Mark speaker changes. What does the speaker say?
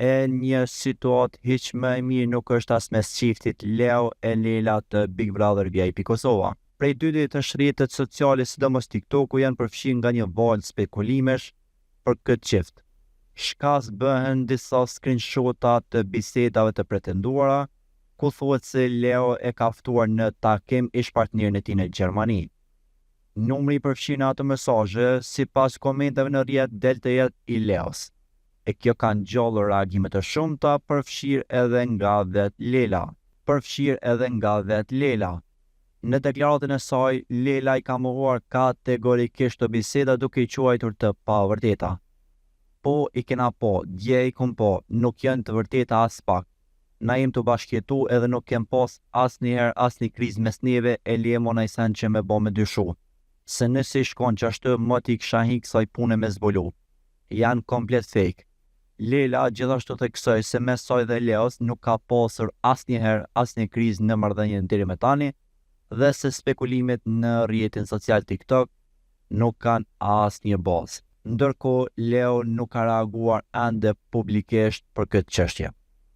Speaker 1: e një situatë hiq më e mirë nuk është as mes çiftit Leo e Lela të Big Brother VIP Kosova. Prej dytit është rrjetet sociale, sidomos TikToku, janë përfshirë nga një valë spekulimesh për këtë çift. Shkas bëhen disa screenshota të bisedave të pretenduara, ku thuhet se Leo e ka ftuar në takim ish-partnerin e tij në Gjermani. Numri i përfshirë në ato mesazhe, sipas komenteve në rrjet, del të jetë i Leos. E kjo ka ngjallur reagime të shumta, përfshirë edhe nga vet Lela. Në deklaratën e saj, Lela i ka mohuar kategorikisht të biseda, duke i quajtur të pavërteta. Po i kena po, dje i kum po, nuk janë të vërteta as pak. Na jem të bashkjetu edhe nuk kem pas asnjëherë asnjë krizë mes neve, e lemo na i sen që me bo me dyshu. Se nëse i shkon që ashtu, më t'i kisha hi kësaj pune me zbulu. Janë komplet fake. Lela gjithashtu theksoi se mes saj dhe Leos nuk ka pasur asnjëherë asnjë krizë në marrëdhënien deri më tani, dhe se spekulimet në rrjetin social TikTok nuk kanë asnjë bazë. Ndërkohë, Leo nuk ka reaguar ende publikisht për këtë çështje.